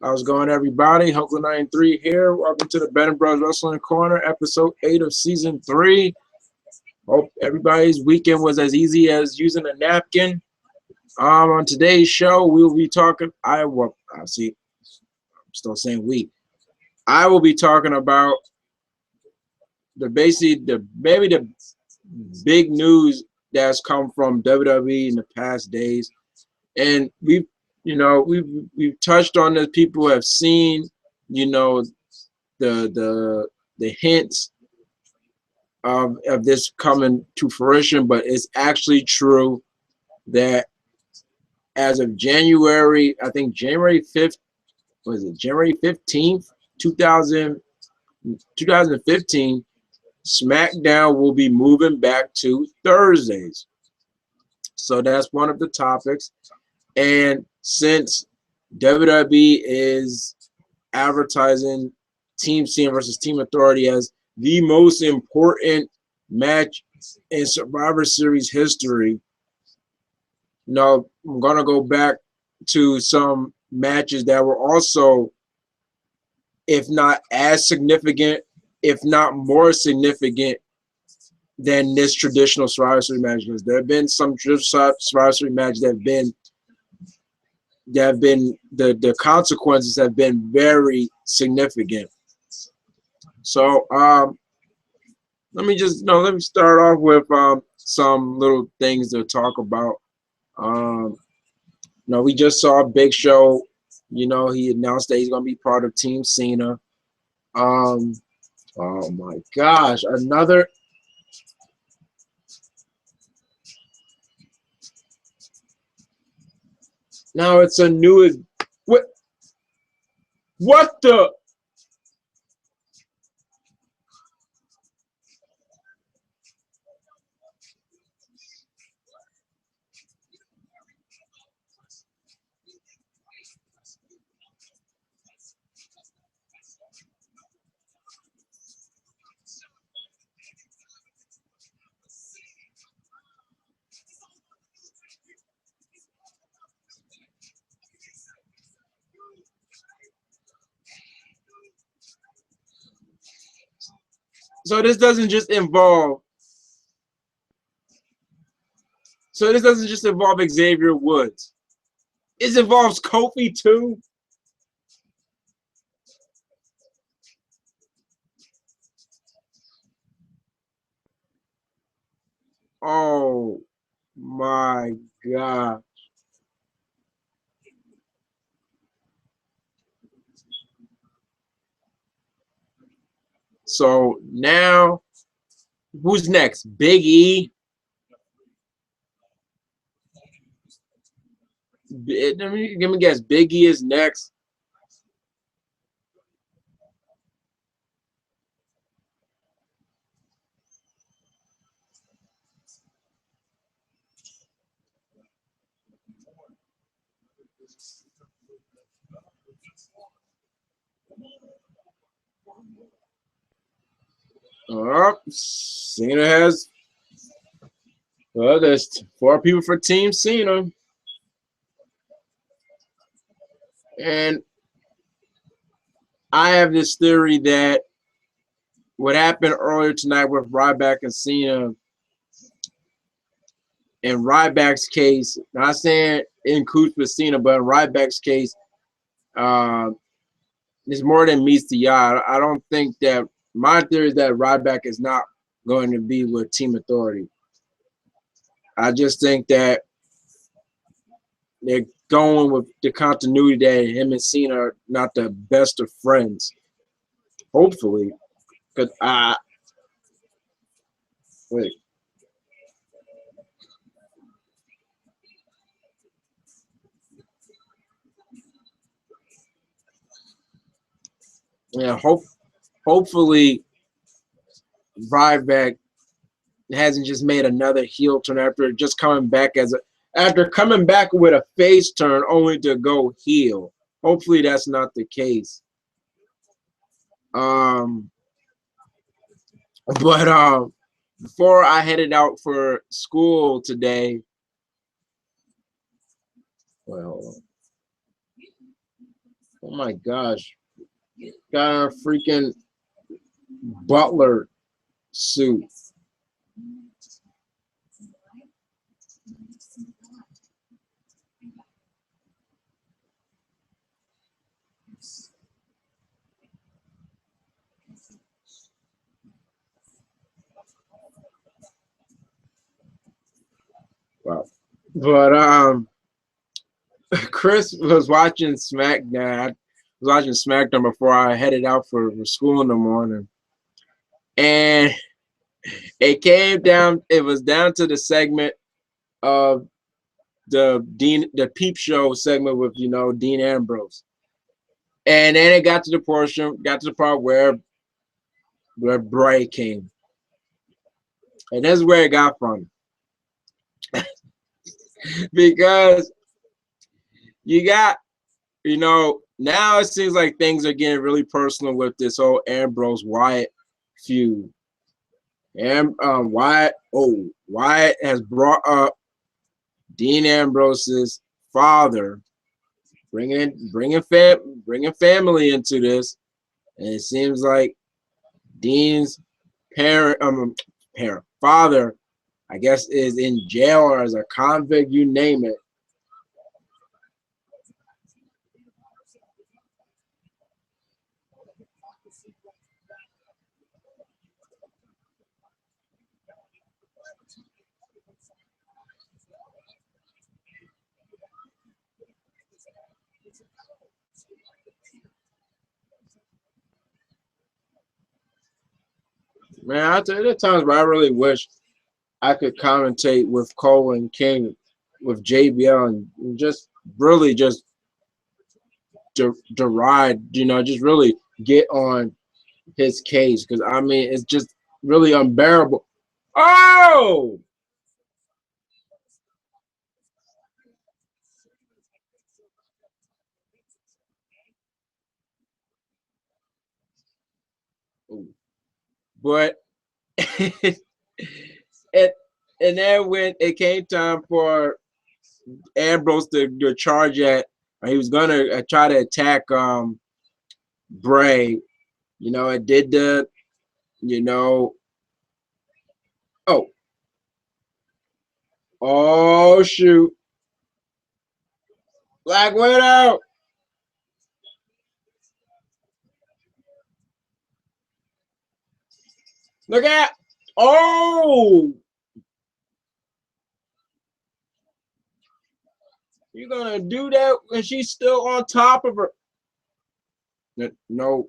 How's it going, everybody? Hustle 93 here. Welcome to the Bennett Bros Wrestling Corner, episode 8 of season 3. Hope everybody's weekend was as easy as using a napkin. On today's show, we will be talking. I'm still saying we. I will be talking about the big news that's come from WWE in the past days, and we've touched on this. People have seen, the hints of this coming to fruition, but it's actually true that as of January, I think January 5th, was it January 15th, 2015, Smackdown will be moving back to Thursdays. So that's one of the topics. And since WWE is advertising Team Cena versus Team Authority as the most important match in Survivor Series history, I'm going to go back to some matches that were also, if not as significant, if not more significant than this traditional Survivor Series match. Because there have been some traditional Survivor Series matches that have been the consequences have been very significant. So let me start off with some little things to talk about. We just saw Big Show. He announced that he's going to be part of Team Cena. Oh my gosh, another. Now it's a new. What the? So this doesn't just involve. So this doesn't just involve Xavier Woods. It involves Kofi too. Oh my God. So now, who's next? Big E. Let me guess. Big E is next. Cena has. Well, there's 4 people for Team Cena. And I have this theory that what happened earlier tonight with Ryback and Cena, in Ryback's case, not saying it includes with Cena, but in Ryback's case, it's more than meets the eye. I don't think that, my theory is that Ryback is not going to be with Team Authority. I just think that they're going with the continuity that him and Cena are not the best of friends. Hopefully. Because wait. Yeah, hopefully Ryback hasn't just made another heel turn after just coming back after coming back with a face turn only to go heel. Hopefully that's not the case. But before I headed out for school today, well, Oh my gosh. Got a freaking butler suit. Wow. But Chris was watching SmackDown. I was watching SmackDown before I headed out for school in the morning. And it came down, it was down to the segment of the Peep Show segment with, you know, Dean Ambrose. And then it got to the part where Bray came. And that's where it got from. Because you got, you know, now it seems like things are getting really personal with this whole Ambrose Wyatt feud. And Wyatt has brought up Dean Ambrose's father, bringing family into this, and it seems like Dean's father, I guess, is in jail or as a convict, you name it. Man, I tell you, there are times where I really wish I could commentate with Cole and King, with JBL, and just really just deride, you know, just really get on his case, because I mean, it's just really unbearable. Oh, but and and then when it came time for Ambrose to charge at, he was gonna try to attack Bray. You know, it did the, you know, oh, oh shoot, Black Widow. Look at, oh, you're gonna do that when she's still on top of her. No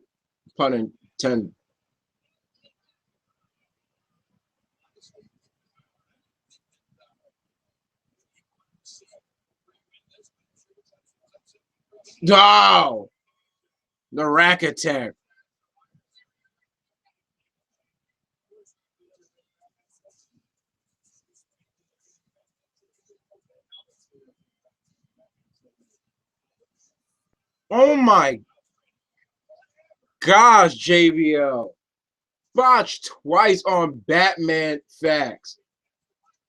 pun intended. Oh, the rack attack. Oh my gosh, JBL. Botched twice on Batman facts.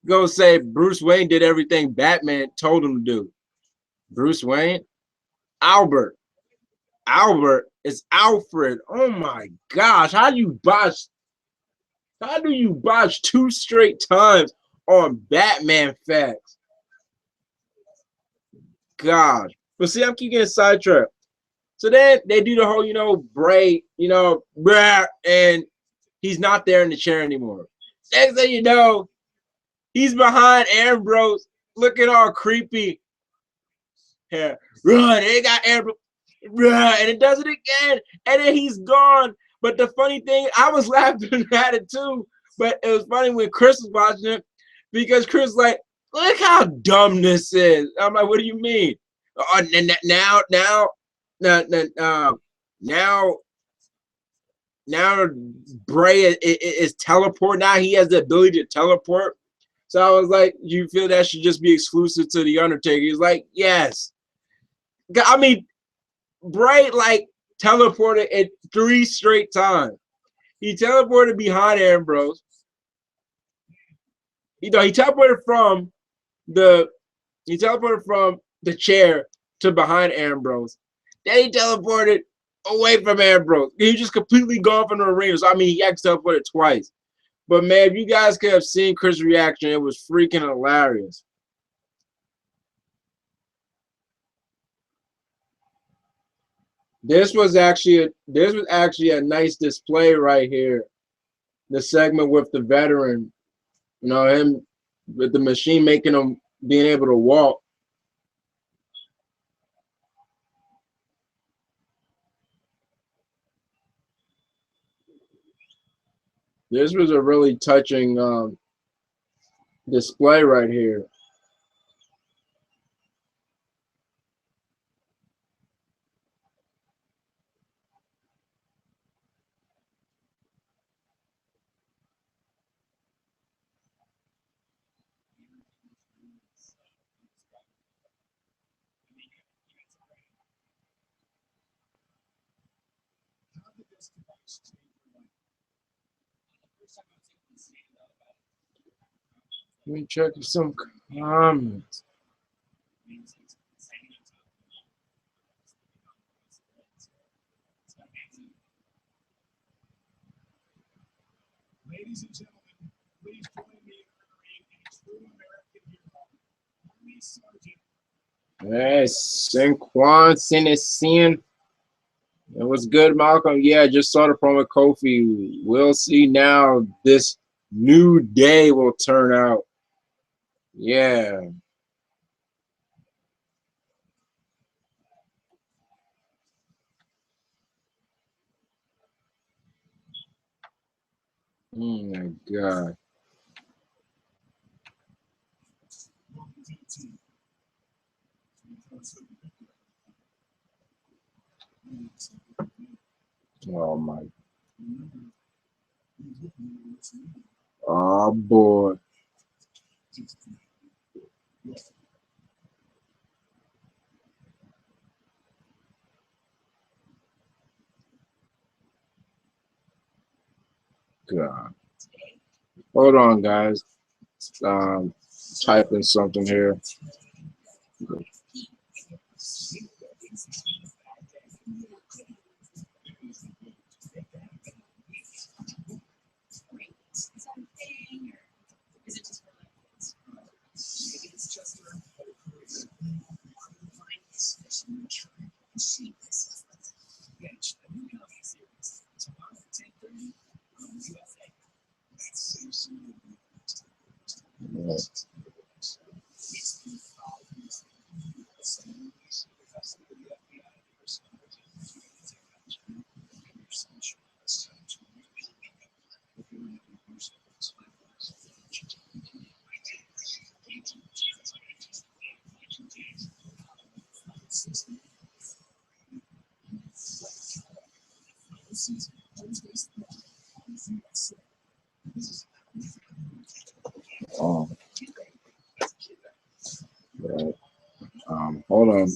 Go say Bruce Wayne did everything Batman told him to do. Bruce Wayne? Albert. Albert is Alfred. Oh my gosh. How do you botch two straight times on Batman facts? Gosh. But see, I'm keep getting sidetracked. So then they do the whole, you know, Bray, you know, and he's not there in the chair anymore. Next thing you know, he's behind Ambrose, looking all creepy. Yeah, run, they got Ambrose, run, and it does it again, and then he's gone. But the funny thing, I was laughing at it too, but it was funny when Chris was watching it, because Chris was like, look how dumb this is. I'm like, what do you mean? Now, now Bray is teleport. Now he has the ability to teleport. So I was like, you feel that should just be exclusive to the Undertaker? He's like, yes. I mean, Bray like teleported it 3 straight times. He teleported behind Ambrose. You know, he teleported from the chair to behind Ambrose. Then he teleported away from Ambrose. He just completely gone from the arena. So, I mean, he actually teleported twice. But, man, if you guys could have seen Chris' reaction, it was freaking hilarious. This was actually a nice display right here. The segment with the veteran, you know, him with the machine making him being able to walk. This was a really touching display right here. Let me check some comments. Ladies and gentlemen, please join me in honoring a true American hero, Yes, Saquon Sinicine. It was good, Malcolm. Yeah, I just saw the promo Kofi. We'll see now this new day will turn out. Yeah. Oh my God. Oh my. Oh boy. God. Hold on, guys. Typing something here. Oh, right. Hold on.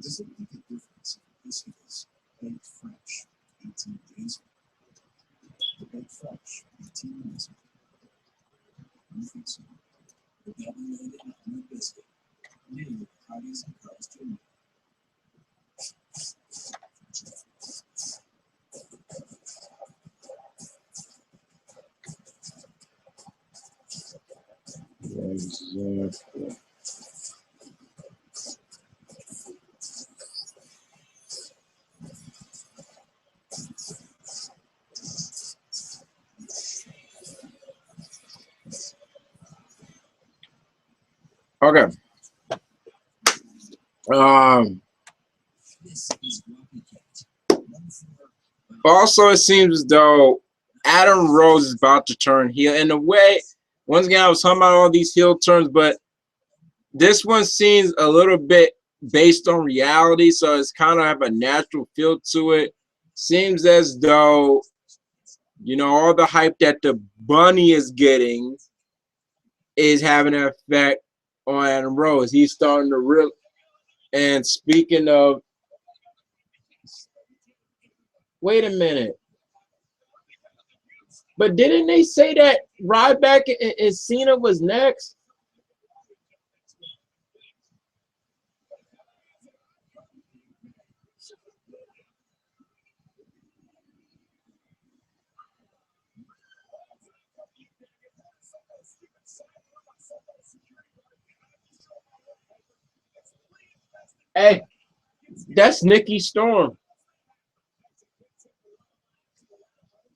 Does it make a difference if this is baked fresh 18 days ago? Baked fresh 18 days ago. You think so? The double-loaded almond biscuit made with Hardee's and Carl's Jr. Exactly. Okay. Also, it seems as though Adam Rose is about to turn heel. In a way, once again, I was talking about all these heel turns, but this one seems a little bit based on reality, so it's kind of have a natural feel to it. Seems as though, you know, all the hype that the bunny is getting is having an effect on Adam Rose. He's starting to real. And speaking of, wait a minute. But didn't they say that Ryback and Cena was next? Hey, that's Nikki Storm.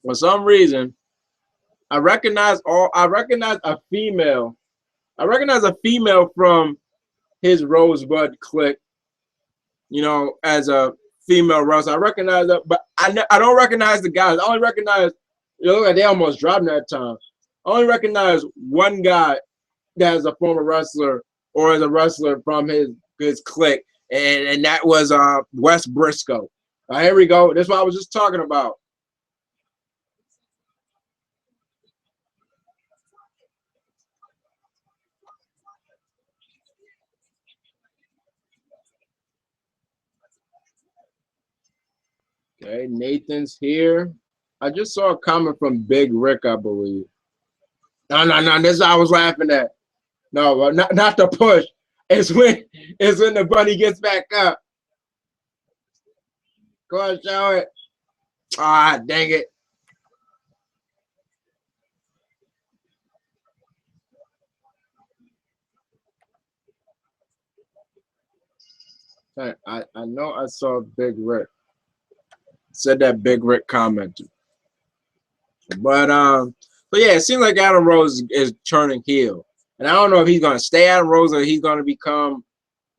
For some reason, I recognize a female. I recognize a female from his Rosebud clique, you know, as a female wrestler. I recognize that, but I don't recognize the guys. I only recognize, you know, they almost dropped that time. I only recognize one guy that is a former wrestler or as a wrestler from his clique, and that was Wes Briscoe. Here we go. That's what I was just talking about. Okay, Nathan's here. I just saw a comment from Big Rick, I believe. No. This I was laughing at. No, not the push. It's when the bunny gets back up. Go ahead, show it. Ah, dang it. I know I saw Big Rick. Said that Big Rick commented. But yeah, it seems like Adam Rose is turning heel. And I don't know if he's gonna stay Adam Rose or he's gonna become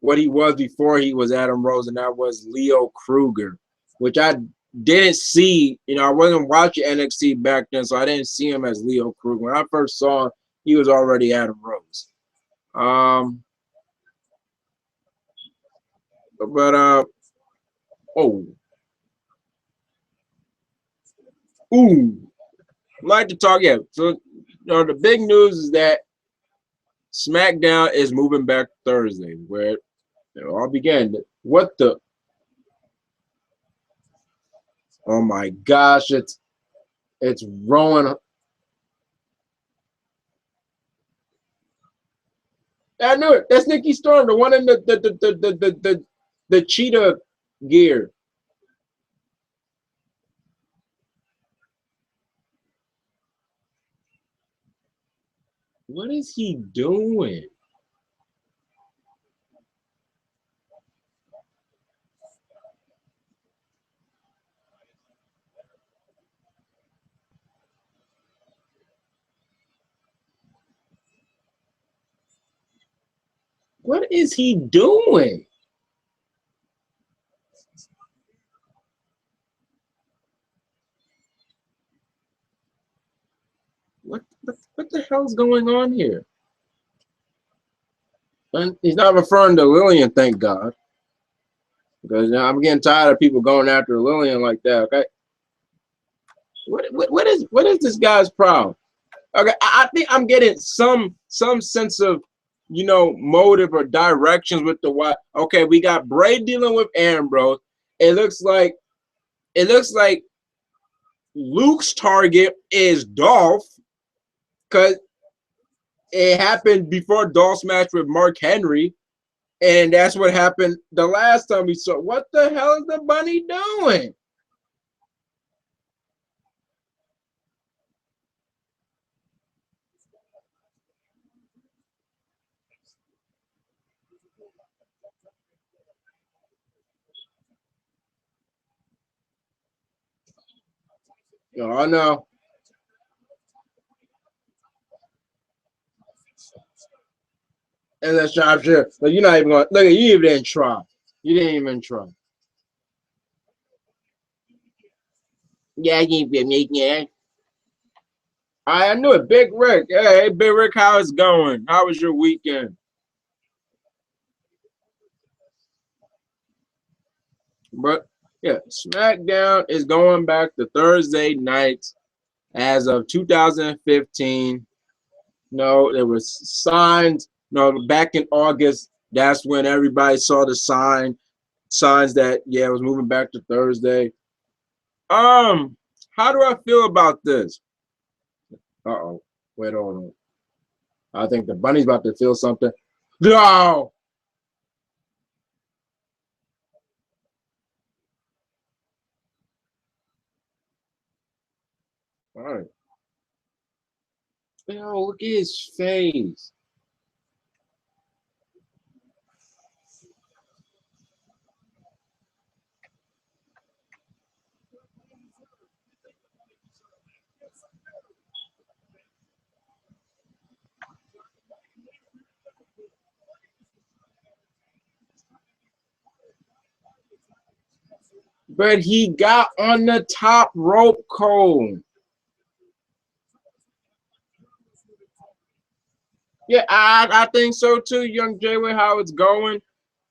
what he was before he was Adam Rose, and that was Leo Kruger, which I didn't see. You know, I wasn't watching NXT back then, so I didn't see him as Leo Kruger. When I first saw him, he was already Adam Rose. But oh, ooh, like to talk. Yeah, so you know, the big news is that Smackdown is moving back Thursday, where it all began. What the? Oh my gosh! It's Rowan. I knew it. That's Nikki Storm, the one in the cheetah gear. What is he doing? What is he doing? What the hell's going on here? And he's not referring to Lillian, thank God. Because I'm getting tired of people going after Lillian like that, okay? What is this guy's problem? Okay, I think I'm getting some sense of, you know, motive or directions with the what. Okay, we got Bray dealing with Ambrose. It looks like Luke's target is Dolph because it happened before Dolph's match with Mark Henry, and that's what happened the last time we saw. What the hell is the bunny doing? Oh no. And that's sure. But you're not even going. Look, you even didn't try. You didn't even try. Yeah, yeah. I knew it. Big Rick. Hey, Big Rick, how it's going? How was your weekend? But yeah, SmackDown is going back to Thursday nights as of 2015. No, there was signs. No, back in August, that's when everybody saw the signs that yeah, it was moving back to Thursday. How do I feel about this? Uh-oh. Wait, hold on. I think the bunny's about to feel something. No! All right. Yo, look at his face. But he got on the top rope, Cole. Yeah, I think so too, young Jay, with how it's going.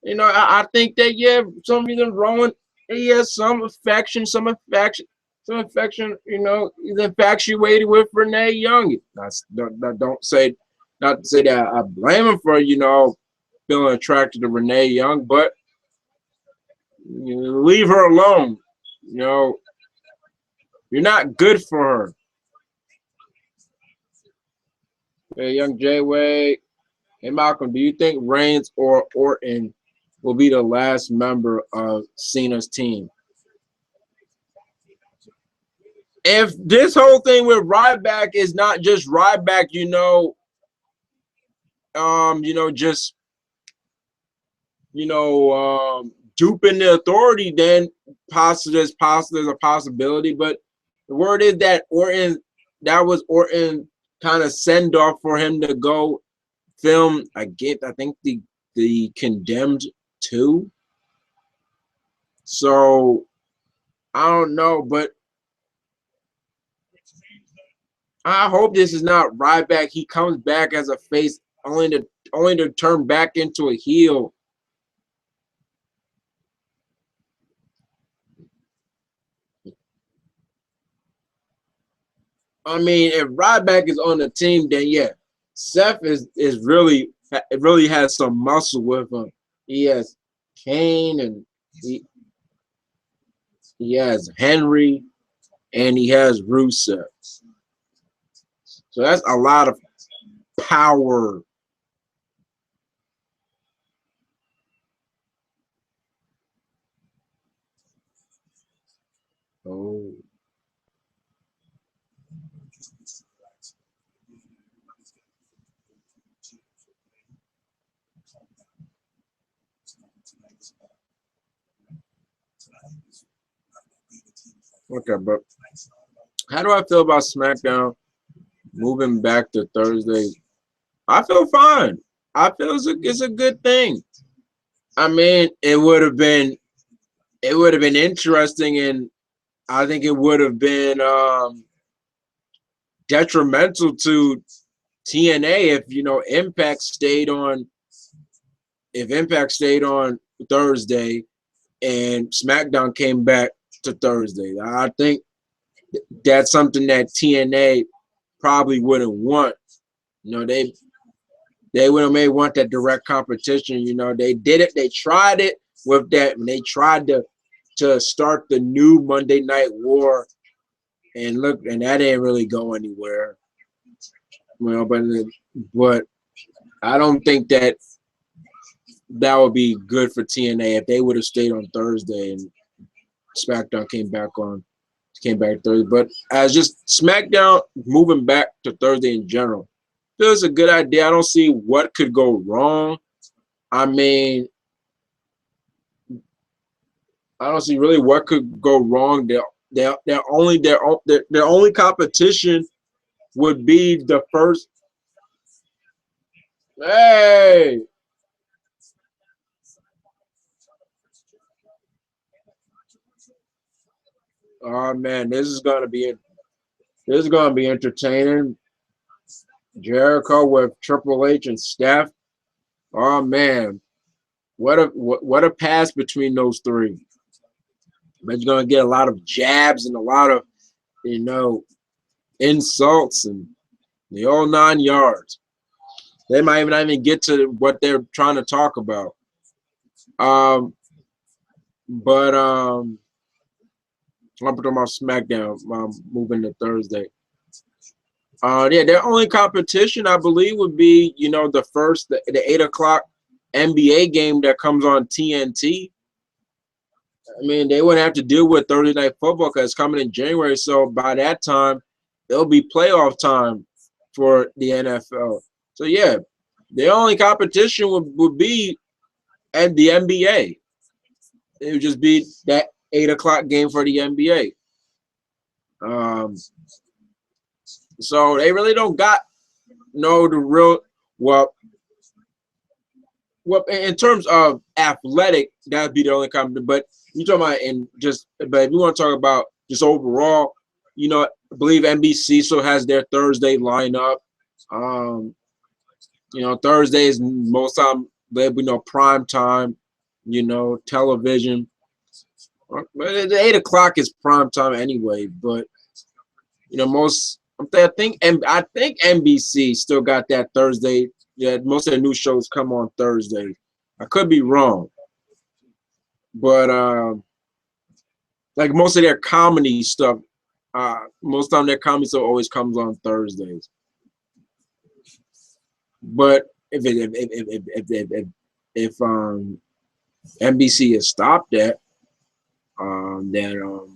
You know, I think that yeah, some reason Rowan, he has some affection. You know, he's infatuated with Renee Young. Don't say, not to say that I blame him for feeling attracted to Renee Young, but leave her alone. You know, you're not good for her. Hey, young Jay Way. Hey, Malcolm, do you think Reigns or Orton will be the last member of Cena's team? If this whole thing with Ryback is not just Ryback, just duping the authority, then there's a possibility. But the word is that that was Orton kind of send off for him to go film. I think the Condemned 2. So I don't know, but I hope this is not Ryback. He comes back as a face only to turn back into a heel. I mean, if Ryback is on the team, then yeah, Seth is really it really has some muscle with him. He has Kane and he has Henry and he has Rusev. So that's a lot of power. Oh. Okay, but how do I feel about SmackDown moving back to Thursday? I feel fine. I feel it's a good thing. I mean, it would have been interesting, and I think it would have been detrimental to TNA if Impact stayed on Thursday and SmackDown came back to Thursday. I think that's something that TNA probably wouldn't want. You know, they would have may want that direct competition. You know, they did it. They tried it with that, and they tried to start the new Monday Night War, and look, and that didn't really go anywhere. You know, but I don't think that would be good for TNA if they would have stayed on Thursday and SmackDown came back Thursday. But as just SmackDown moving back to Thursday in general, feels a good idea. I don't see what could go wrong. I mean, I don't see really what could go wrong. Their only competition would be the first. Hey, oh man, this is gonna be entertaining. Jericho with Triple H and Steph. Oh man, what a pass between those three. But you're gonna get a lot of jabs and a lot of, you know, insults and the whole 9 yards. They might not even get to what they're trying to talk about. But I'm talking about SmackDown. Moving to Thursday. Yeah, their only competition, I believe, would be, you know, the 8 o'clock NBA game that comes on TNT. I mean, they wouldn't have to deal with Thursday Night Football because it's coming in January. So by that time, it'll be playoff time for the NFL. So yeah, the only competition would be at the NBA. It would just be that 8 o'clock game for the NBA. So they really don't got the real well in terms of athletic, that'd be the only competition. But you talking about but if you want to talk about just overall, you know, I believe NBC still has their Thursday lineup. You know, Thursdays most time there'll be no prime time, you know, television. But 8 o'clock is prime time anyway. But you know, I think NBC still got that Thursday. Yeah, most of the new shows come on Thursday. I could be wrong, but like most of their comedy stuff, most of the time their comedy stuff always comes on Thursdays. But if NBC has stopped that, then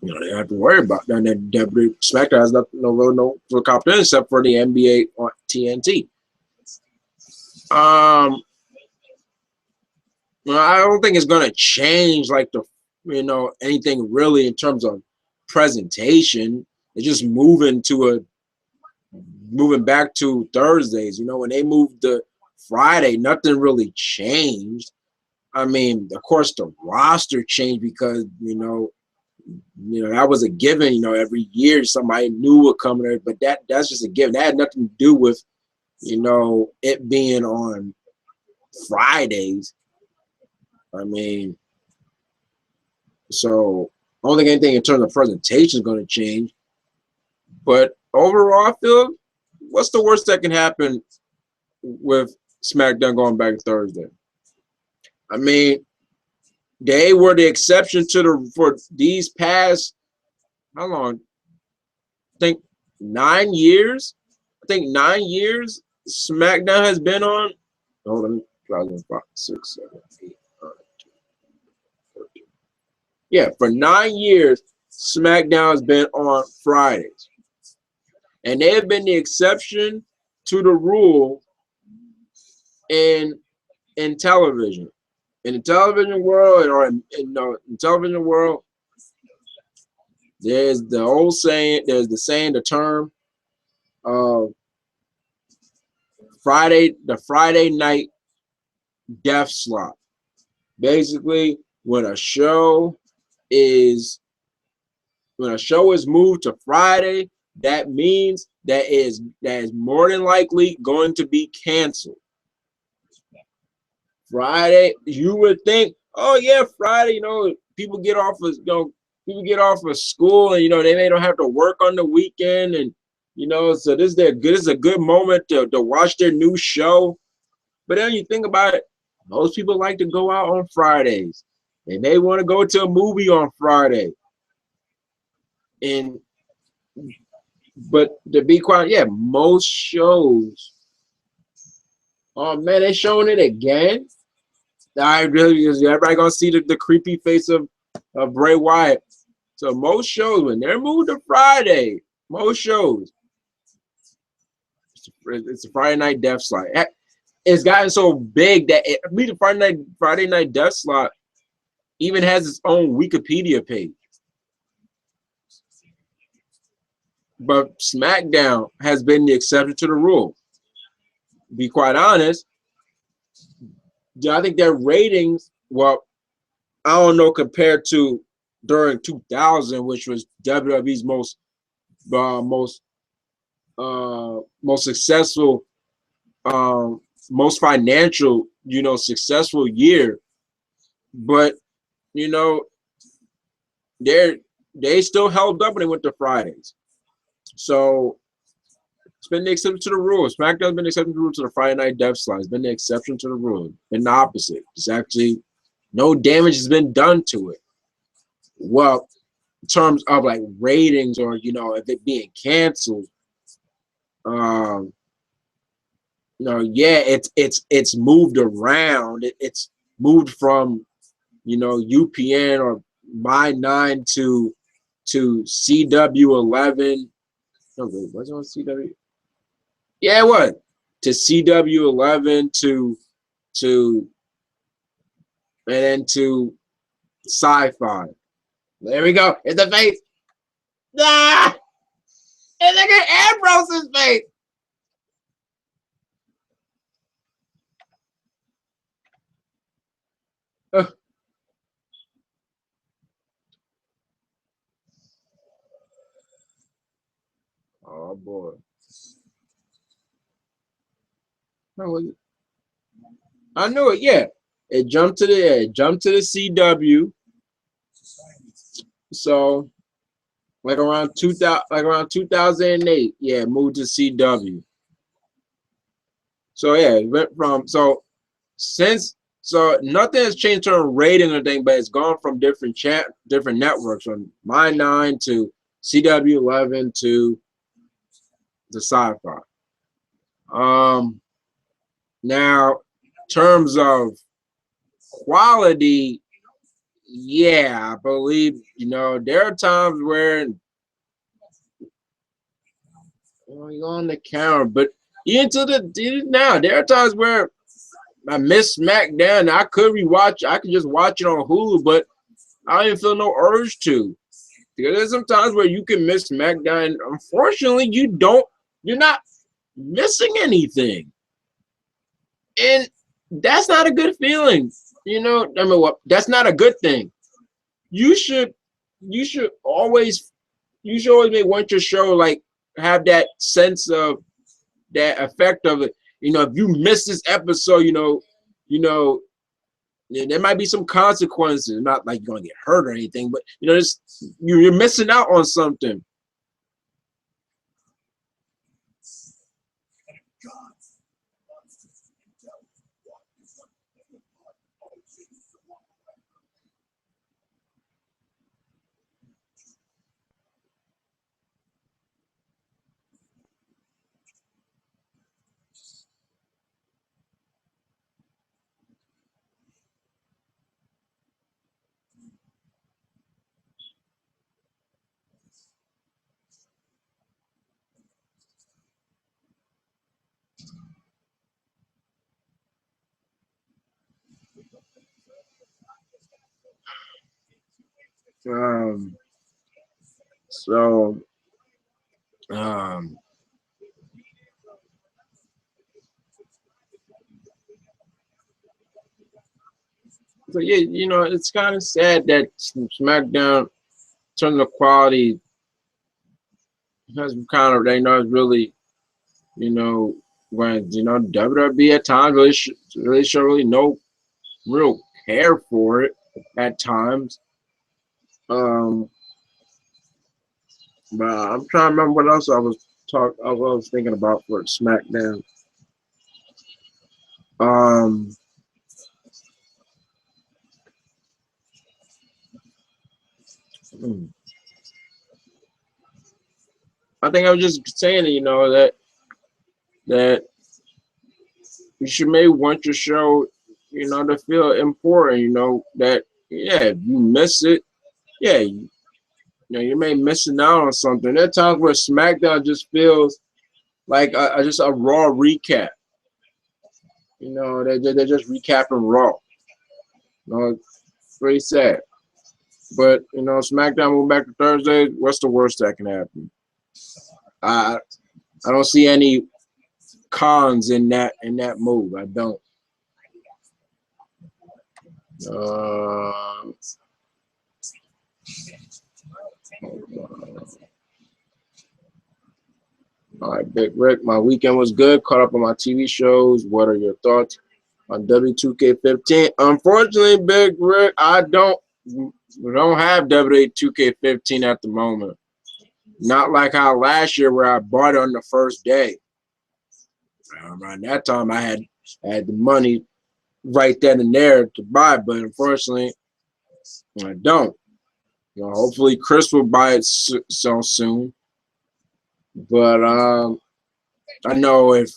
you know, they don't have to worry about that. And then SmackDown has no competition except for the NBA on TNT. Well, I don't think it's gonna change like anything really in terms of presentation. It's just moving back to Thursdays. You know, when they moved to Friday, nothing really changed. I mean, of course, the roster changed because that was a given. You know, every year somebody new would come there, but that's just a given. That had nothing to do with it being on Fridays. I mean, so I don't think anything in terms of presentation is going to change. But overall, I feel, what's the worst that can happen with SmackDown going back to Thursday? I mean, they were the exception for these past, how long? I think 9 years. I think 9 years SmackDown has been on. Hold on, 5, 6, 7, 8, 9, 10, 13. Yeah, for 9 years, SmackDown has been on Fridays. And they have been the exception to the rule in television. In the television world, or in television world, there's the old saying, the term of the Friday night death slot. Basically, when a show is moved to Friday, that means that is more than likely going to be canceled. Friday, you would think, oh yeah, Friday, people get off of people get off of school, and they don't have to work on the weekend, and so this is a good moment to watch their new show. But then you think about it, most people like to go out on Fridays, and they want to go to a movie on Friday. But to be quiet, yeah, most shows. Oh man, they showing it again. I really, everybody gonna see the creepy face of Bray Wyatt. So most shows, when they're moved to Friday, most shows, it's a Friday night death slot. It's gotten so big that the Friday night death slot even has its own Wikipedia page. But SmackDown has been the exception to the rule. To be quite honest, I think their ratings, well, I don't know, compared to during 2000, which was WWE's most successful, most financial, successful year. But they still held up when they went to Fridays. So it's been the exception to the rule. SmackDown's been the exception to the rule to the Friday night death slot. It's been the exception to the rule. Been the opposite. It's actually no damage has been done to it. Well, in terms of like ratings or if it being canceled, yeah, it's moved around. It's moved from UPN or My9 to CW11. No, wait, was it on CW? Yeah, it was. To CW11 to and then to Sci-Fi. There we go. It's the face. Ah! And look at Ambrose's face. Oh boy. I knew it. Yeah, it jumped to the CW. So like around 2008, yeah, it moved to CW. So yeah, it went from so nothing has changed in terms of rating or anything, but it's gone from different networks, from My9 to CW11 to the Sci-Fi. Now, in terms of quality, yeah, I believe there are times where you're on the counter, but even now, there are times where I miss SmackDown. I could just watch it on Hulu, but I don't even feel no urge to. Because there's some times where you can miss SmackDown. Unfortunately, you're not missing anything. And that's not a good feeling. That's not a good thing. You should always want your show like have that sense of that effect of it. If you miss this episode, there might be some consequences. Not like you're gonna get hurt or anything, but you're missing out on something. So yeah, it's kind of sad that SmackDown, in terms of quality, has kind of it's really when WWE at times really show really no real care for it at times. But I'm trying to remember what else I was thinking about for SmackDown. Um, hmm. I think I was just saying, that you should maybe want your show, to feel important. That yeah, if you miss it, yeah, you may missing out on something. There are times where SmackDown just feels like just a Raw recap. They're just recapping Raw. It's pretty sad. But SmackDown moving back to Thursday. What's the worst that can happen? I I don't see any cons in that move. I don't. Uh, all right, Big Rick. My weekend was good. Caught up on my TV shows. What are your thoughts on W2K15? Unfortunately, Big Rick, we don't have W2K15 at the moment. Not like how last year where I bought it on the first day. Around that time, I had the money right then and there to buy, but unfortunately, I don't. Hopefully Chris will buy it so soon. But I know if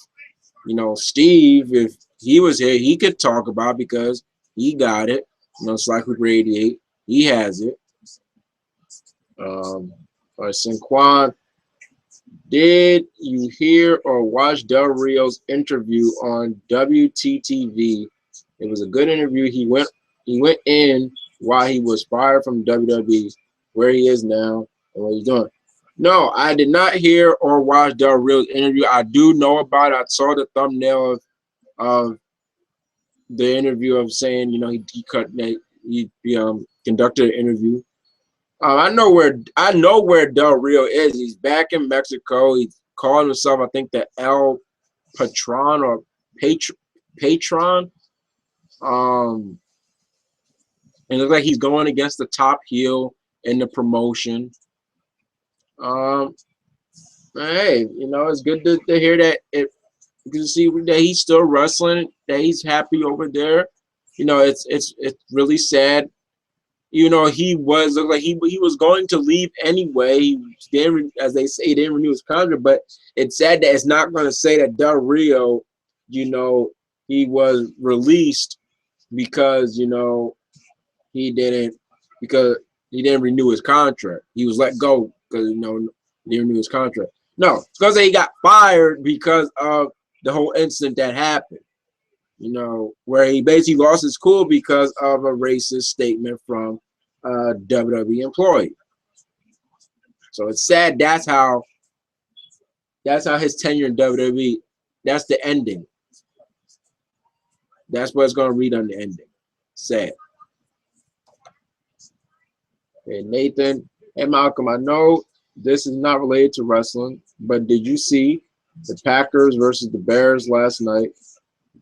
Steve, if he was here, he could talk about it because he got it. It's like with Radiate, he has it. But Sinquan, did you hear or watch Del Rio's interview on WTTV? It was a good interview. He went in while he was fired from WWE, where he is now and what he's doing. No, I did not hear or watch Del Rio's interview. I do know about it. I saw the thumbnail of the interview of saying, he conducted an interview. I know where Del Rio is. He's back in Mexico. He's calling himself, I think, the El Patron or Patron. And it looks like he's going against the top heel in the promotion. Um, hey, it's good to hear that. You can see that he's still wrestling. That he's happy over there. It's really sad. He was looked like he was going to leave anyway. He didn't, as they say, he didn't renew his contract. But it's sad that it's not going to say that Del Rio, he was released because he didn't because he didn't renew his contract. He was let go because he didn't renew his contract. No, it's because he got fired because of the whole incident that happened. Where he basically lost his cool because of a racist statement from a WWE employee. So it's sad. That's how his tenure in WWE. That's the ending. That's what it's gonna read on the ending. Sad. Hey Nathan. Hey Malcolm. I know this is not related to wrestling, but did you see the Packers versus the Bears last night?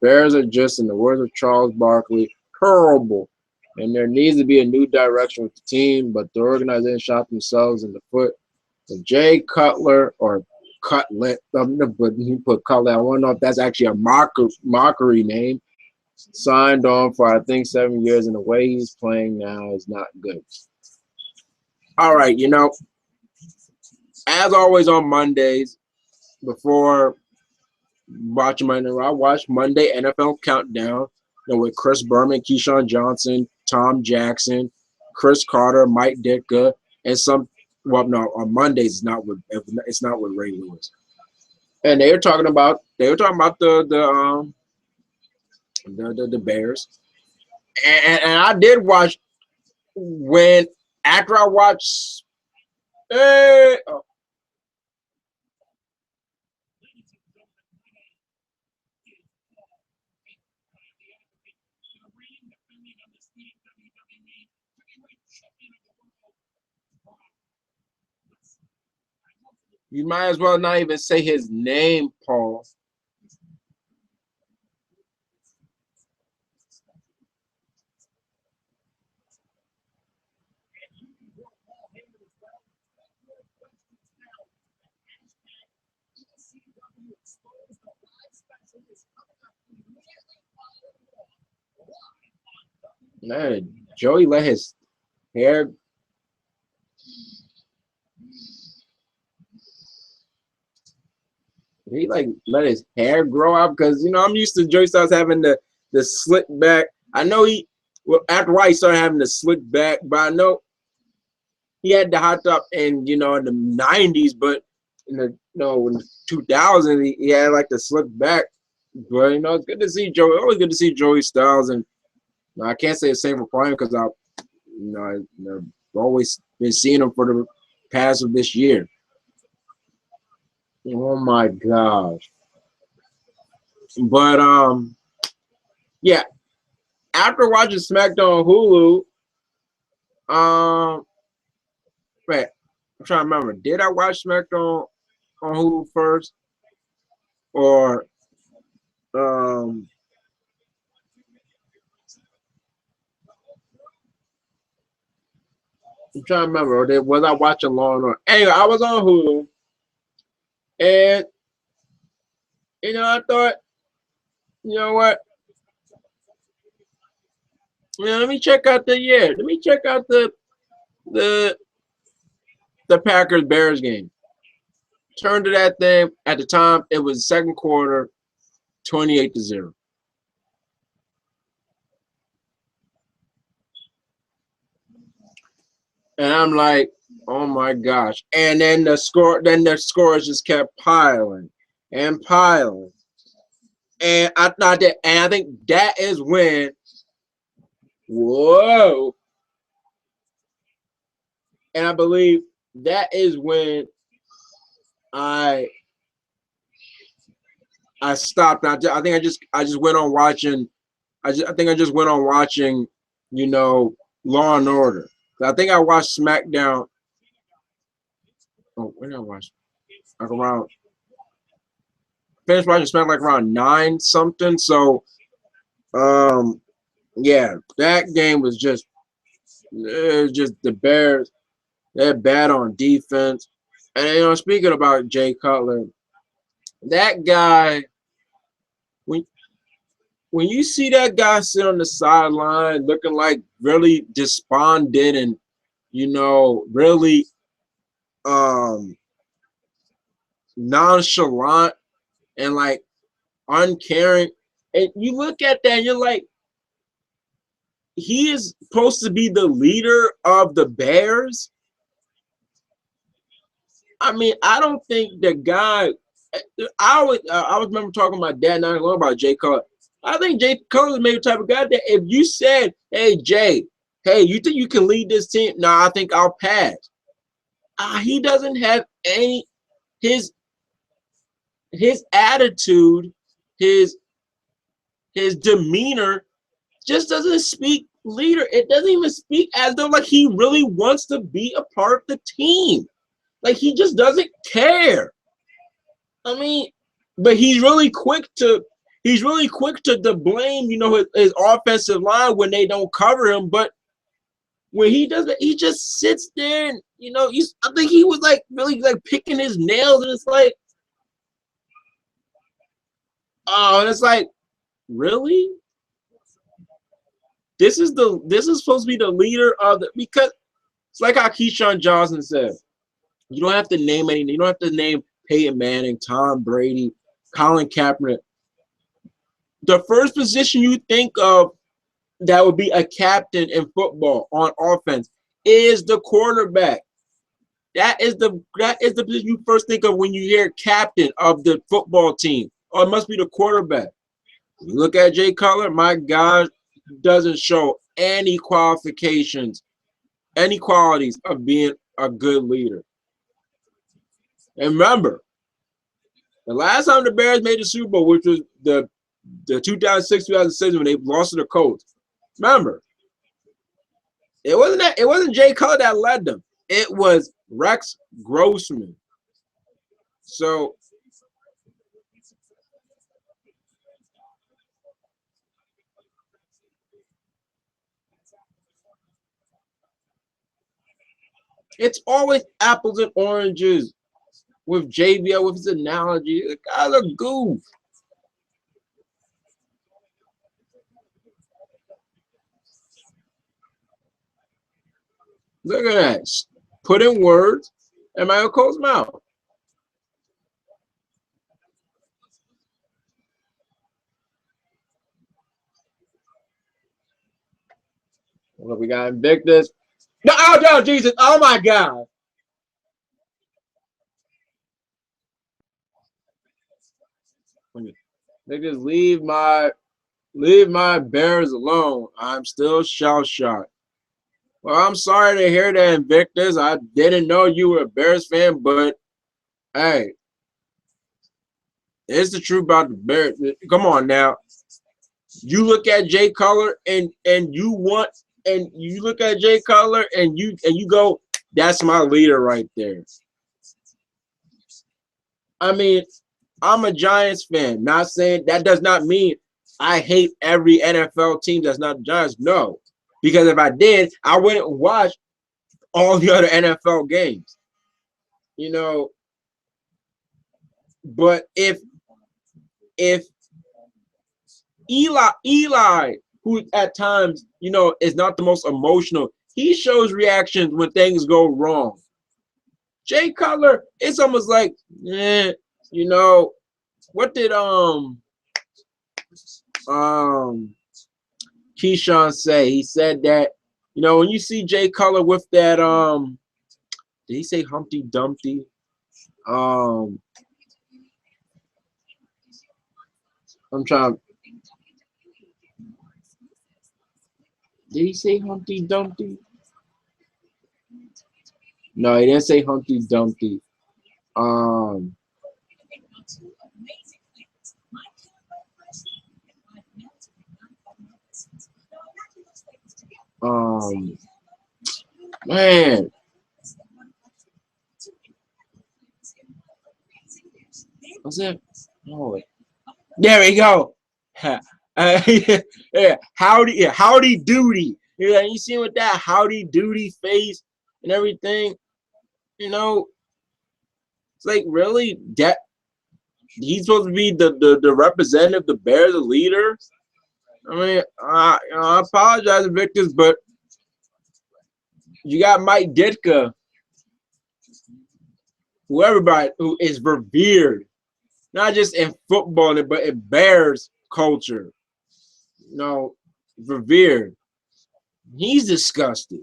Bears are just, in the words of Charles Barkley, horrible. And there needs to be a new direction with the team, but the organization shot themselves in the foot. So Jay Cutler, or Cutlet, but he put Cutler. I want to know if that's actually a mockery name. Signed on for, I think, 7 years, and the way he's playing now is not good. All right, as always on Mondays, before watching Monday, I watch Monday NFL Countdown, with Chris Berman, Keyshawn Johnson, Tom Jackson, Chris Carter, Mike Ditka, and some. Well, no, on Mondays it's not with Ray Lewis, and they were talking about the Bears, and I did watch when after I watched. Oh, you might as well not even say his name, Paul. Man, Joey let his hair. He like let his hair grow out because I'm used to Joey Styles having the slick back. I know after a while he started having the slick back, but I know he had the hot top in in the '90s, but in the in the 2000s he had like the slick back. But it's good to see Joey. Always good to see Joey Styles, and I can't say the same for Prime because I've always been seeing him for the past of this year. Oh my gosh! But yeah. After watching SmackDown on Hulu, wait, I'm trying to remember. Did I watch SmackDown on Hulu first, or I'm trying to remember. Or was I watching Law and Order? Anyway, I was on Hulu, and I thought, you know what? Let me check out the Let me check out the the Packers Bears game. Turned to that thing at the time. It was second quarter, 28-0. And I'm like, oh my gosh. And then the scores just kept piling and piling. And I thought that, and I think that is when, whoa. And I believe that is when I stopped. I think I just went on watching. I think I just went on watching, Law and Order. I think I watched SmackDown. Oh, when did I watch? Like around finished watching SmackDown like around 9 something. So yeah, that game was just the Bears. They're bad on defense. And speaking about Jay Cutler, that guy, when you see that guy sit on the sideline looking like really despondent and really nonchalant and like uncaring, and you look at that and you're like, he is supposed to be the leader of the Bears. I mean, I don't think the guy. I remember talking to my dad not long about Jay Cutler. I think Jay Cutler is maybe the type of guy that if you said, "Hey Jay, hey, you think you can lead this team?" No, I think I'll pass. He doesn't have any his attitude, his demeanor just doesn't speak leader. It doesn't even speak as though like he really wants to be a part of the team. Like he just doesn't care. I mean, but he's really quick to blame, his offensive line when they don't cover him. But when he does it, he just sits there and I think he was like really like picking his nails, and it's like, oh, and it's like, really? This is supposed to be the leader of the, because it's like how Keyshawn Johnson said, you don't have to name anything. You don't have to name Peyton Manning, Tom Brady, Colin Kaepernick. The first position you think of that would be a captain in football on offense is the quarterback. That is the position you first think of when you hear captain of the football team. Or it must be the quarterback. You look at Jay Cutler, my God, doesn't show any qualifications, any qualities of being a good leader. And remember, the last time the Bears made the Super Bowl, which was the 2006-2007 when they lost to the Colts. Remember, it wasn't Jay Cutler that led them. It was Rex Grossman. So it's always apples and oranges with JBL with his analogy. The guy's a goof. Look at that. Put in words in Michael Cole's mouth. Look, we got Invictus. No, oh, no, Jesus. Oh, my God. They just leave my Bears alone. I'm still shell-shocked. Well, I'm sorry to hear that, Invictus. I didn't know you were a Bears fan, but hey, it's the truth about the Bears. Come on now. You look at Jay Cutler and you look at Jay Cutler and you go, that's my leader right there. I mean, I'm a Giants fan. Not saying that does not mean I hate every NFL team that's not the Giants. No. Because if I did, I wouldn't watch all the other NFL games. You know, but if Eli, who at times, you know, is not the most emotional, he shows reactions when things go wrong. Jay Cutler, it's almost like, you know, what did Keyshawn say? He said that, you know, when you see Jay Cutler with that did he say Humpty Dumpty? I'm trying. Did he say Humpty Dumpty? No, he didn't say Humpty Dumpty. Man. What's that? Oh, there we go. Yeah, howdy doody. Yeah, you see with that howdy doody face and everything. You know, it's like really that he's supposed to be the representative, the Bears, the leader. I mean, I apologize, Victors, but you got Mike Ditka, who is revered, not just in football, but in Bears culture. You know, revered. He's disgusted.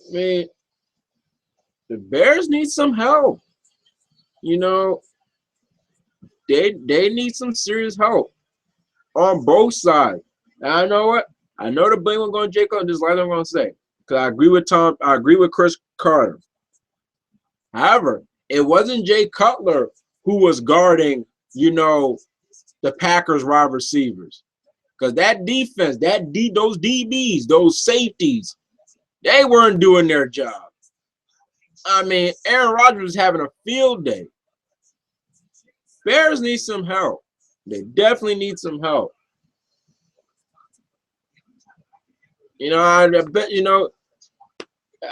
I mean, the Bears need some help. You know, they need some serious help on both sides. And I know what? I know the blame will go on Jacob, and just like I'm going to say. Because I agree with Tom. I agree with Chris Carter. However, it wasn't Jay Cutler who was guarding, you know, the Packers wide receivers. Because that defense, those DBs, those safeties, they weren't doing their job. I mean, Aaron Rodgers was having a field day. Bears need some help. They definitely need some help. You know, I bet, you know,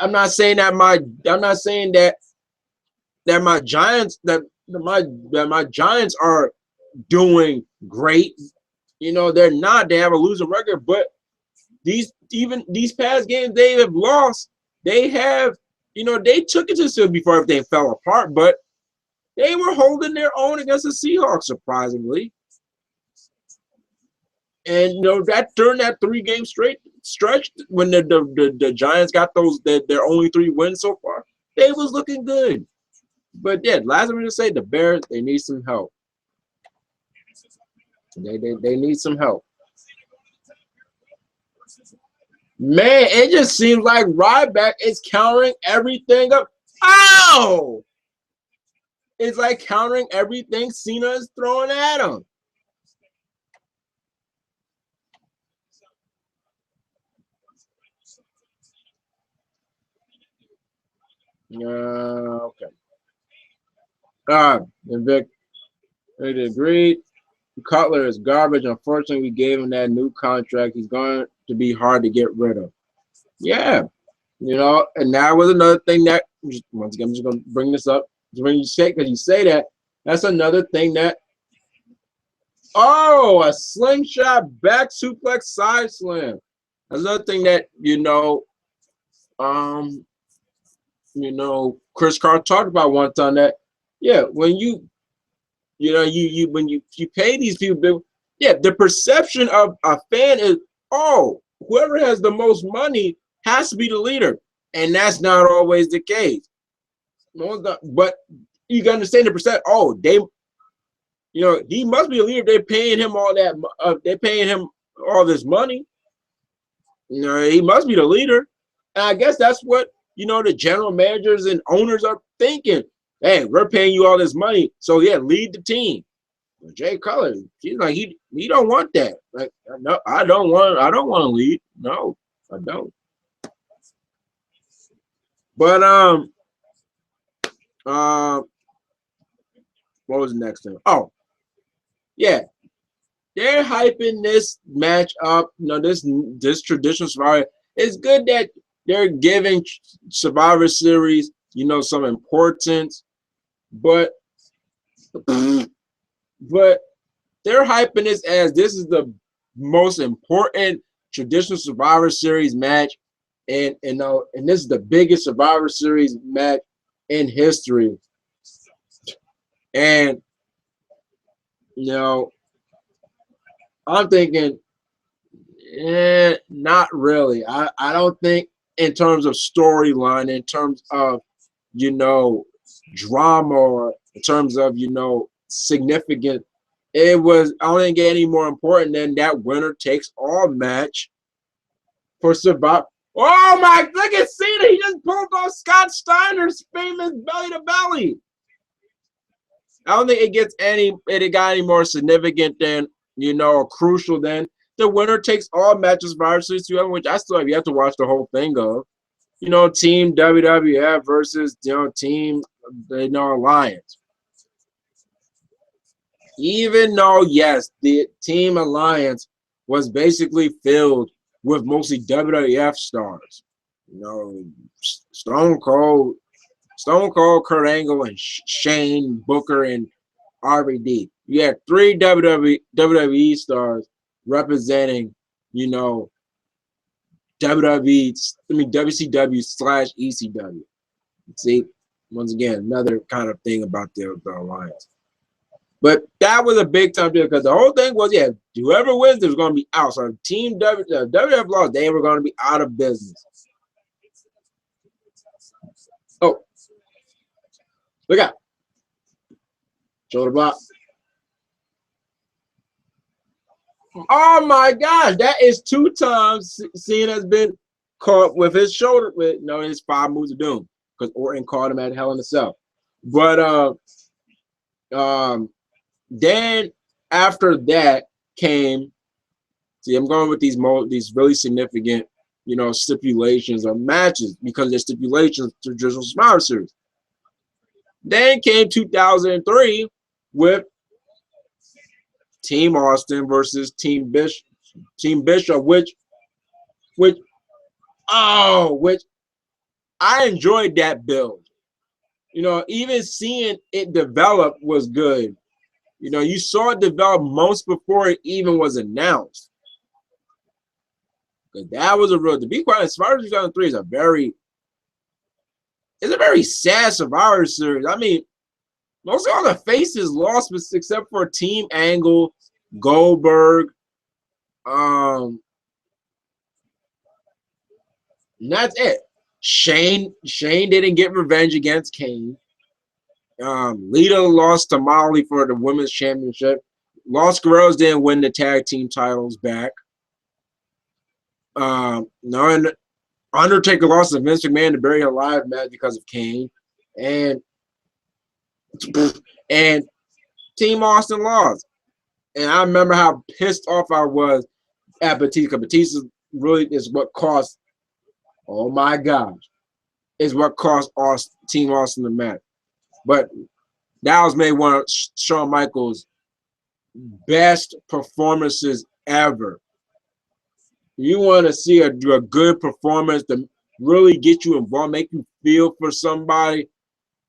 I'm not saying that my Giants are doing great. You know, they're not. They have a losing record, but these past games they have lost, they have, you know, they took it to the before everything fell apart, but they were holding their own against the Seahawks, surprisingly. And you know, that during that 3-game stretch when the Giants got their only 3 wins so far, they was looking good. But yeah, last I'm gonna say, the Bears, they need some help. They need some help. Man, it just seems like Ryback is countering everything up. Ow! It's like countering everything Cena is throwing at him. Okay. Vic, they agreed. Cutler is garbage. Unfortunately, we gave him that new contract. He's going to be hard to get rid of. Yeah. You know, and that was another thing that, once again, I'm just going to bring this up. When you say, because you say that, that's another thing that, a slingshot back suplex side slam. That's another thing that, you know, You know, Chris Carr talked about one time that, yeah, when you know, when you pay these people, yeah, the perception of a fan is, oh, whoever has the most money has to be the leader, and that's not always the case. But you can understand the percent. Oh, they, you know, he must be a leader. They're paying him all that. They're paying him all this money. You know, he must be the leader. And I guess that's what, you know, the general managers and owners are thinking. Hey, we're paying you all this money, so yeah, lead the team. But Jay Cutler, he's like, he don't want that. Like, no, I don't want to lead. No, I don't. But uh, what was the next thing? Oh, yeah, they're hyping this match up. You know, this traditional Survivor. It's good that they're giving Survivor Series, you know, some importance, but but they're hyping this as this is the most important traditional Survivor Series match, and this is the biggest Survivor Series match in history. And you know, I'm thinking, not really. I don't think in terms of storyline, in terms of, you know, drama, or in terms of, you know, significant. It was, I don't think, any more important than that winner takes all match for Survivor. Oh my, look at Cena. He just pulled off Scott Steiner's famous belly to belly. I don't think it got any more significant than, you know, or crucial than the winner takes all matches Survivor Series 2, which I still have yet to watch the whole thing of. You know, Team WWF versus, you know, Team, you know, Alliance. Even though, yes, the Team Alliance was basically filled with mostly WWF stars. You know, Stone Cold, Kurt Angle, and Shane, Booker, and RVD. You had three WWE stars representing, you know, WWE, WCW / ECW. See, once again, another kind of thing about the Alliance. But that was a big time deal because the whole thing was, yeah, whoever wins is going to be out. So Team WWF lost, they were going to be out of business. Oh, look out. Shoulder block. Oh my gosh, that is 2 times Cena's been caught with his shoulder, with, you know, his 5 moves of doom, because Orton caught him at Hell in a Cell. But then after that came, see, I'm going with these really significant, you know, stipulations or matches because they're stipulations to traditional Survivor Series. Then came 2003 with Team Austin versus Team Bishop, which which I enjoyed that build. You know, even seeing it develop was good. You know, you saw it develop months before it even was announced. Because that was a real, to be quite honest, Survivor 2003 is a very sad Survivor Series. I mean, most of all the faces lost, except for Team Angle, Goldberg, and that's it. Shane didn't get revenge against Kane. Lita lost to Molly for the women's championship. Los Guerreros didn't win the tag team titles back. No, and Undertaker lost to Vince McMahon to Bury Alive match because of Kane, and and Team Austin lost. And I remember how pissed off I was at Batista. Batista really is what cost. Oh my gosh, is what cost Team Austin the match. But that was maybe one of Shawn Michaels' best performances ever. You want to see a good performance to really get you involved, make you feel for somebody.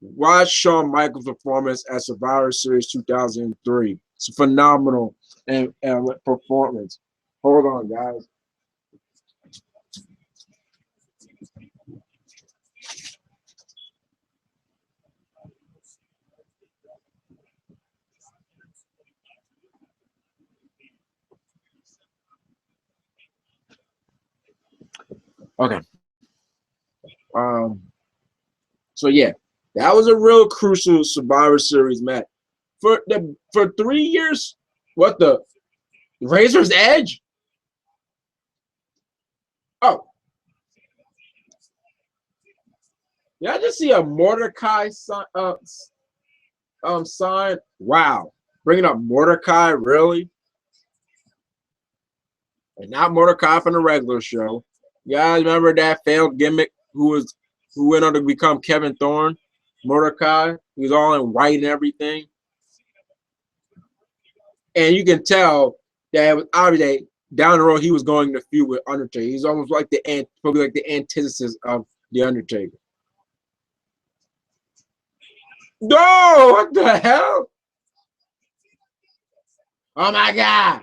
Watch Shawn Michaels' performance at Survivor Series 2003. It's a phenomenal performance. Hold on, guys. Okay. Um. So yeah, that was a real crucial Survivor Series match. For 3 years, what the Razor's Edge? Oh, did I just see a Mordecai sign? Wow, bringing up Mordecai, really? And not Mordecai from the regular show. You guys remember that failed gimmick who went on to become Kevin Thorne? Mordecai. He was all in white and everything. And you can tell that obviously down the road he was going to feud with Undertaker. He's almost like probably like the antithesis of the Undertaker. No, what the hell? Oh my god!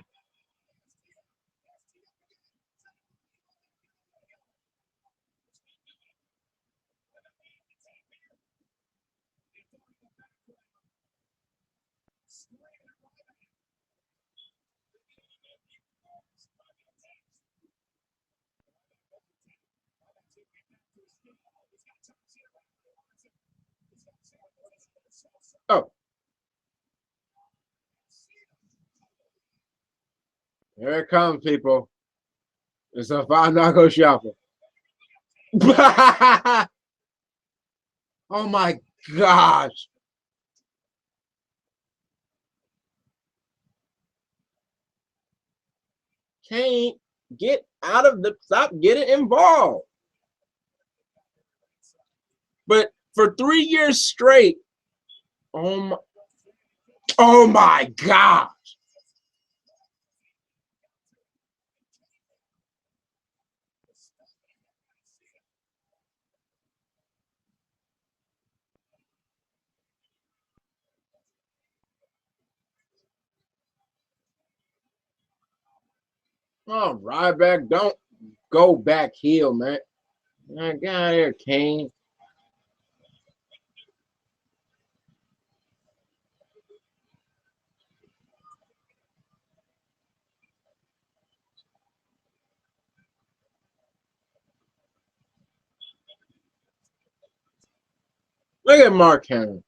Oh, here it comes, people. It's a five knuckle shuffle. Oh my gosh! Can't get out of the stop getting involved. But for 3 years straight, oh my, oh my god! Oh, Ryback, don't go back heel, man. Get out of here, Kane. Look at Mark Henry.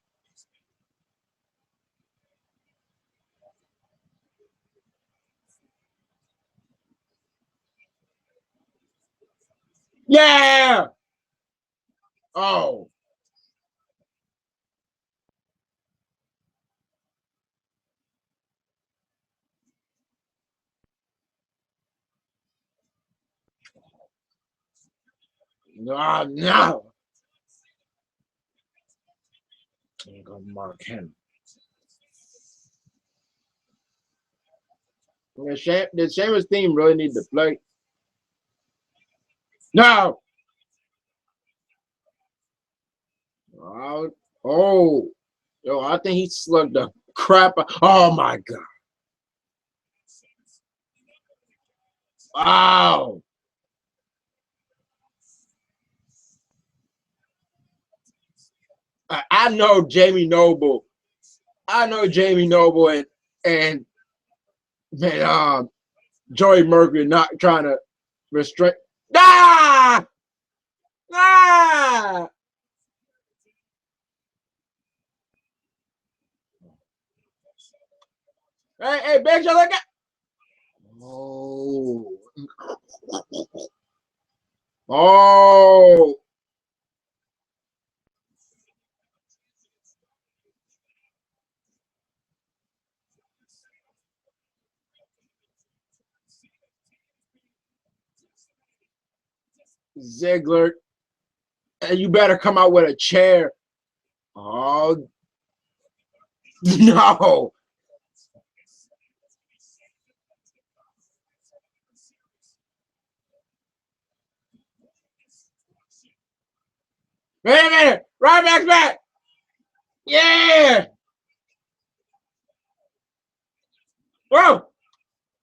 Yeah. Oh. No, no. There go Mark Henry. Did Sheamus team really need to play? No. Oh, oh. Yo, I think he slugged the crap out. Oh my god. Wow. I know Jamie Noble. I know Jamie Noble and man, Joey Mercury not trying to restrain. Ah! Ah! Hey, Big Show, look at. Oh. Oh. Ziggler, and you better come out with a chair. Oh no! Wait a minute! Ryback's back! Yeah! Whoa!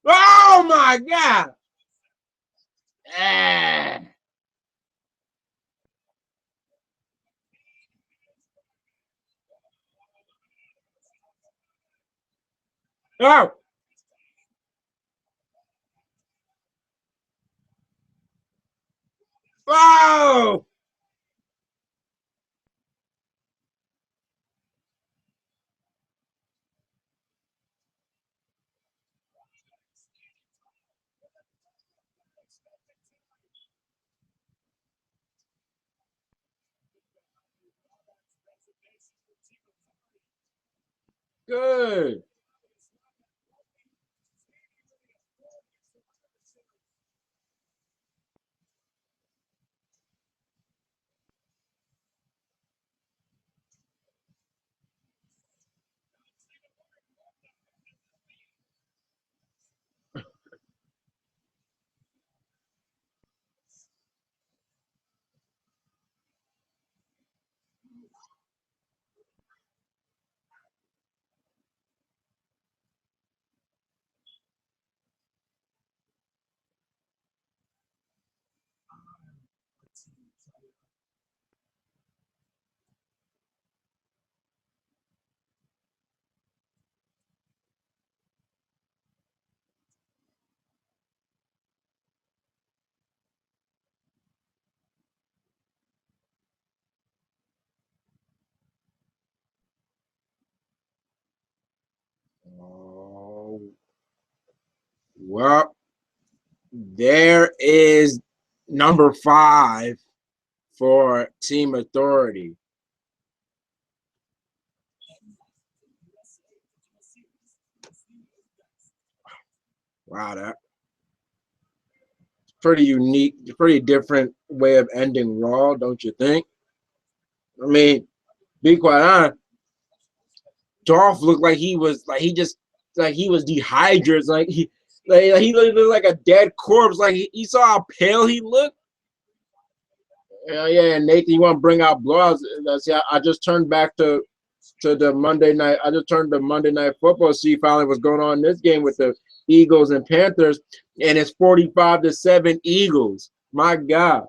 Oh my god! Ah. Oh! Good. Oh, well, there is number 5 for Team Authority. Wow, that's pretty unique, pretty different way of ending Raw, don't you think? I mean, be quite honest, Dolph looked like he was like he just like he was dehydrated, like he looked like a dead corpse. Like he saw how pale he looked. Yeah, Nathan, you want to bring out blowouts? See, I just turned back to the Monday night. I just turned to Monday Night Football to see finally what's going on in this game with the Eagles and Panthers, and it's 45-7 Eagles. My gosh!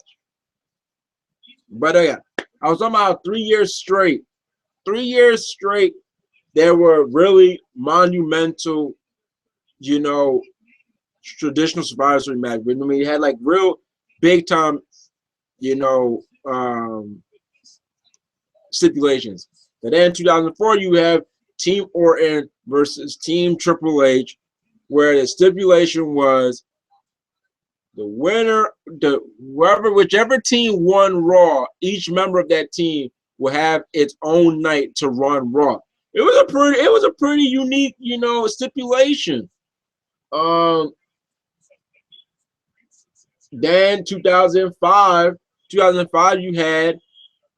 But yeah, I was talking about 3 years straight. 3 years straight, there were really monumental, you know, traditional Survivor Series match. I mean, you had like real big time, you know, stipulations. But then in 2004, you have Team Orton versus Team Triple H, where the stipulation was the winner, whichever team won Raw, each member of that team will have its own night to run Raw. It was a pretty unique, stipulation. Um, then 2005, you had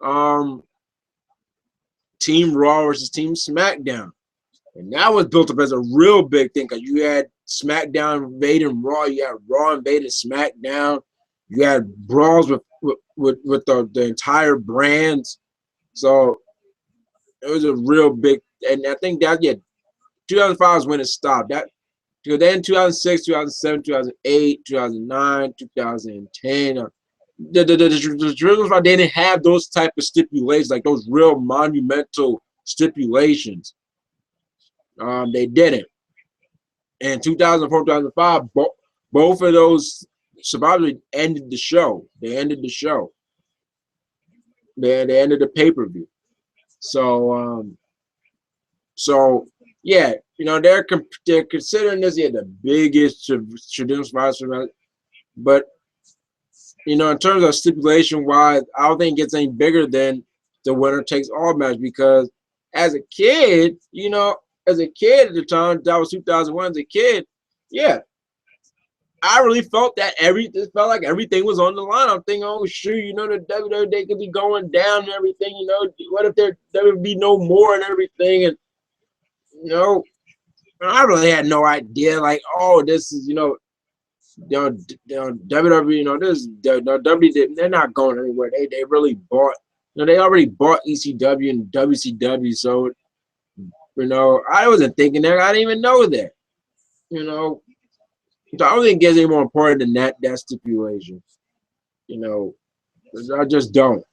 um Team Raw versus Team SmackDown. And that was built up as a real big thing because you had SmackDown invading Raw, you had Raw invading SmackDown, you had brawls with the entire brands. So it was a real big, and I think that 2005 is when it stopped. That because then 2006, 2007, 2008, 2009, 2010. The Drizzles, they didn't have those type of stipulations, like those real monumental stipulations. They didn't. In 2004, 2005, both of those survivors ended the show. They ended the show. They ended the pay-per-view. So so yeah, they're considering this the biggest traditional survivor, but in terms of stipulation wise, I don't think it gets any bigger than the winner takes all match because as a kid, as a kid at the time, that was 2001. As a kid, yeah, I really felt that it felt like everything was on the line. I'm thinking, oh shoot, the WWE they could be going down and everything. What if there would be no more and everything? And you know, I really had no idea. Like, oh, this is WWE. WWE. They're not going anywhere. They really bought. They already bought ECW and WCW. So I wasn't thinking that. I didn't even know that. So I don't think it gets any more important than that stipulation. You know, I just don't.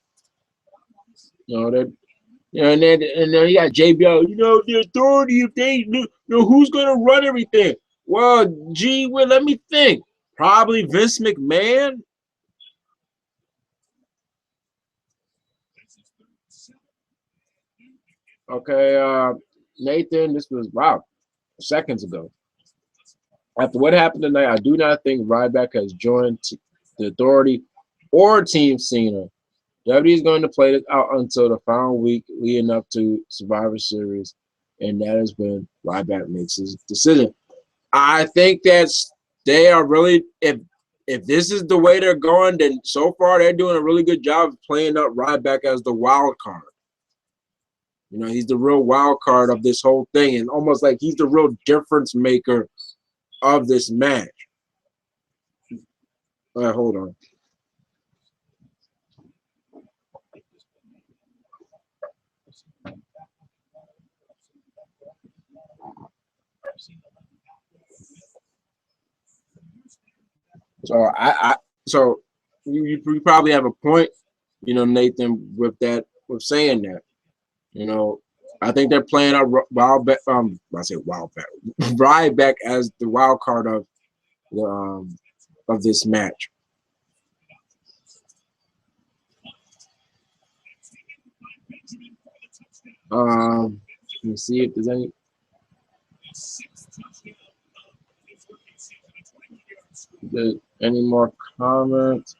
That and then you got JBL. The authority. If they who's gonna run everything. Well, gee, let me think. Probably Vince McMahon. Okay, Nathan. This was seconds ago. After what happened tonight, I do not think Ryback has joined the authority or Team Cena. WWE is going to play this out until the final week leading up to Survivor Series. and that is when Ryback makes his decision. I think that's they are really if this is the way they're going, then so far they're doing a really good job of playing up Ryback as the wild card. You know, he's the real wild card of this whole thing, and almost like he's the real difference maker of this match. All right, hold on. So you probably have a point, you know, Nathan, with that, with saying that. You know, I think they're playing out I say Wildback, Ryback as the wild card of this match. Let me see if there's any more comments.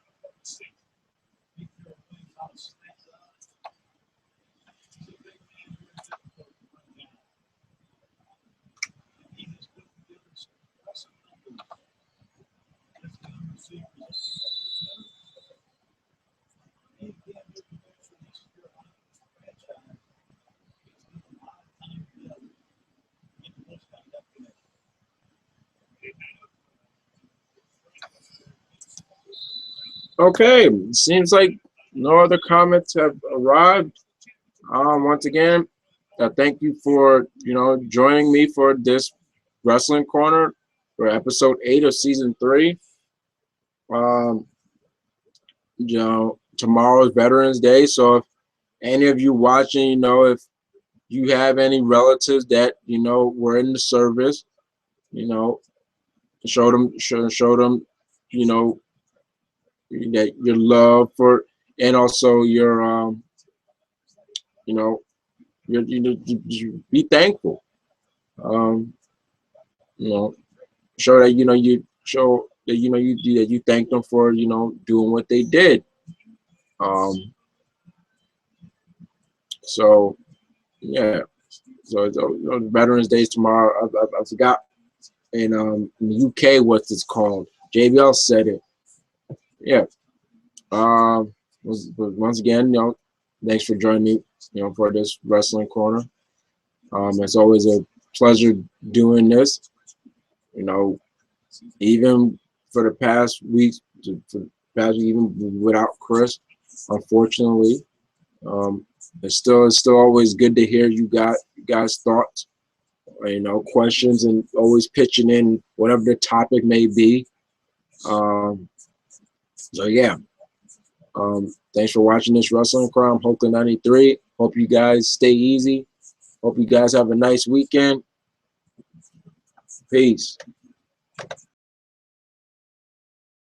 Okay, seems like no other comments have arrived. Once again, thank you for joining me for this Wrestling Corner for episode 8 of season 3. Tomorrow is Veterans Day, so if any of you watching, if you have any relatives that were in the service, show them, that your love for, and also your you be thankful. Show that you show that you thank them for doing what they did. So yeah, so Veterans Day is tomorrow. I forgot in the UK what it's called. JBL said it. Yeah. Once again, thanks for joining me, for this Wrestling Corner. It's always a pleasure doing this. Even for the past weeks, even without Chris, unfortunately, it's still always good to hear you guys' thoughts, questions, and always pitching in whatever the topic may be. So yeah. Thanks for watching this Wrestling Crime, Hulk 93. Hope you guys stay easy. Hope you guys have a nice weekend. Peace.